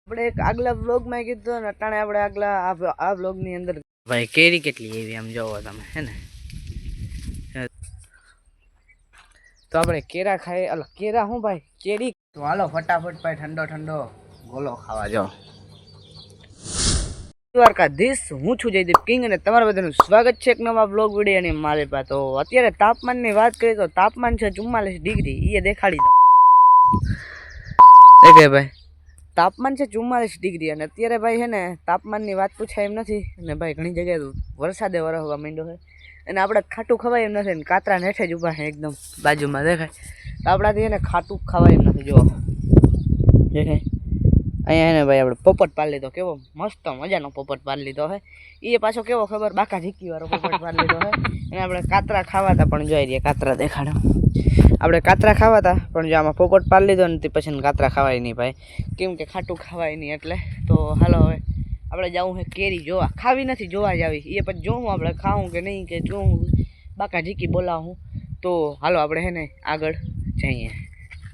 આપણે એક આગલા વ્લોગમાં કીધું ને અટાણે આપણે આગલા આ વ્લોગની અંદર ભાઈ કેરી કેટલી એવી આમ જોવો તમે હે ને તો આપણે કેરા ખાઈ અલા કેરા હું ભાઈ કેરી તો હાલો ફટાફટ ભાઈ ઠંડો ઠંડો ગોલો ખાવા જાઓ દ્વારકાધીશ હું છું જયદીપ કિંગ અને તમારા બધાનું સ્વાગત છે એક નવા વ્લોગ વિડીયોની મારી પાસે. તો અત્યારે તાપમાનની વાત કરીએ તો તાપમાન છે 44 ડિગ્રી. એ દેખાડી દો દેખે ભાઈ તાપમાન છે 44 ડિગ્રી અને અત્યારે ભાઈ છે ને તાપમાનની વાત પૂછાય એમ નથી. અને ભાઈ ઘણી જગ્યાએ વરસાદે વરસવા માંડ્યો છે અને આપણે ખાટું ખવાય એમ નથી ને કાતરા હેઠે જ ઊભા છે એકદમ બાજુમાં દેખાય. તો આપણાથી એને ખાટું ખવાય એમ નથી. જો દેખાય અહીંયા એને ભાઈ આપણે પોપટ પાડી લીધો. કેવો મસ્ત મજાનો પોપટ પાડી લીધો હે. એ પાછો કેવો ખબર બાકા ઝીકી વાળો પોપટ પાડી લીધો હે. અને આપણે કાતરા ખાવા હતા પણ જોઈ રહીએ કાતરા દેખાડો. આપણે કાતરા ખાવા હતા પણ જો આમાં પોપટ પાડી લીધો ને પછી કાતરા ખવાય નહીં ભાઈ, કેમ કે ખાટું ખવાય નહીં એટલે. તો હાલો હવે આપણે જવું છે કેરી જોવા. ખાવી નથી જોવા જ આવી. એ પછી જોઉં આપણે ખાવું કે નહીં કે જોઉં બાકા ઝીકી બોલાવું. તો હાલો આપણે છે ને આગળ જઈએ.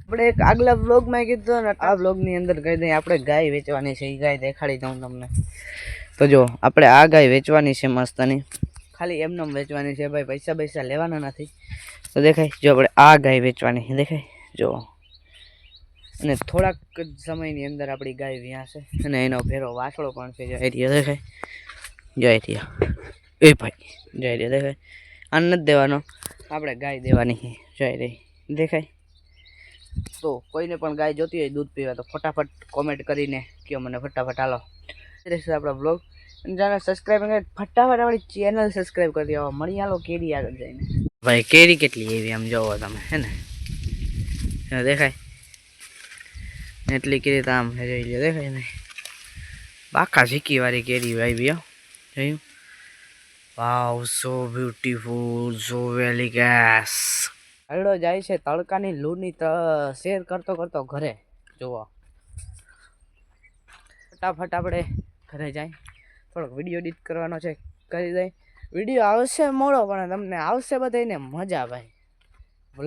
આપણે એક આગલા વ્લોગમાં કીધું ને આ વ્લોગની અંદર કહી દઈએ આપણે ગાય વેચવાની છે. એ ગાય દેખાડી દઉં તમને. તો જો આપણે આ ગાય વેચવાની છે મસ્તની, ખાલી એમને વેચવાની છે ભાઈ, પૈસા પૈસા લેવાના નથી. તો દેખાય જો આપણે આ ગાય વેચવાની છે દેખાય જો. અને થોડાક જ સમયની અંદર આપણી ગાય વ્યાશે અને એનો ભેરો વાસળો પણ છે. જો એરિયા દેખાય જો એરિયા એ ભાઈ જો એરિયા દેખાય. આ નથી દેવાનો, આપણે ગાય દેવાની છે જોઈ રહી દેખાય. તો કોઈને પણ ગાય જોતી હોય દૂધ પીવા તો ફટાફટ કોમેન્ટ કરીને કહો મને ફટાફટ. હાલો રહેશે આપણા બ્લોગ અને જાણે સબસ્ક્રાઈબ કરે ફટાફટ આપણી ચેનલ સબસ્ક્રાઈબ કરી દેવા. મળી હાલો કેરી આગળ જઈને. ભાઈ કેરી કેટલી એવી આમ જોવો તમે હે ને દેખાય એટલી કેરી તો આમ જોઈ લો દેખાય ને બાકા ઝીકી વાળી કેરી ભાઈ બી જોયું. વાવ સો બ્યુટીફુલ સો વેલી ગેસ. હરડો જાય છે તડકાની લૂની શેર કરતો કરતો ઘરે જોવો. ફટાફટ આપણે ઘરે જાય. થોડોક વિડીયો એડિટ કરવાનો છે કરી દઈ. વિડીયો આવશે મોડો પણ તમને આવશે બધાને મજા ભાઈ.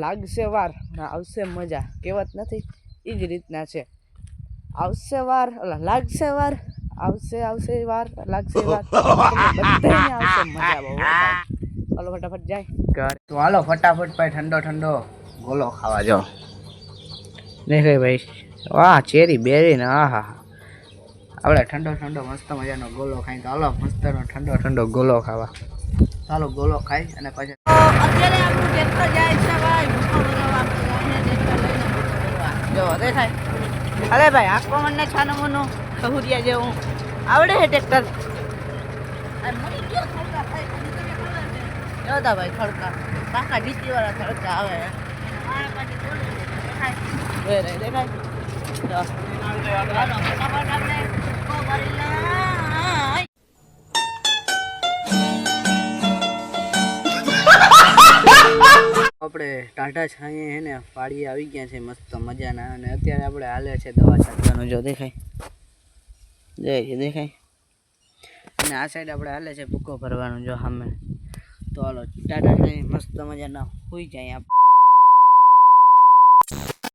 લાગશે વાર આવશે મજા. કહેવત નથી એ જ રીતના છે. આવશે વાર લાગશે વાર આવશે વાર લાગશે વાર બધાને આવશે મજા બહુ. હાલો ફટાફટ જાય. તો હાલો ફટાફટ ભાઈ ઠંડો ઠંડો ગોલો ખાવા જાઓ. દેખાય ભાઈ વાહ ચેરી બેરી ને આહા. આપણે ઠંડો ઠંડો મસ્ત મજાનો ગોલો ખાઈ. તો હાલો મસ્તનો ઠંડો ઠંડો ગોલો ખાવા. ચાલો ગોલો ખાઈ અને પછી અત્યારે આપણું ટ્રેક્ટર જાય છે ભાઈ. જો દેખાય અરે ભાઈ આખો મને છાનું મોનું કહુરિયા જેવું આવડે છે ટ્રેક્ટર. જોતા ભાઈ ખડકા કાકા ડીટી વાળા ખડકા આવે દેખાય. આપણે ટાટા છાંયે હે ને પાડી આવી ગયા છે મસ્ત મજાના. અને અત્યારે આપણે હાલે છે દવા છાંટવાનું. જો દેખાય દેખાય. અને આ સાઈડ આપણે હાલે છે ભૂકો ભરવાનું જો સામે. તો હાલો ટાટા છાંયે મસ્ત મજાના હોઈ જાય.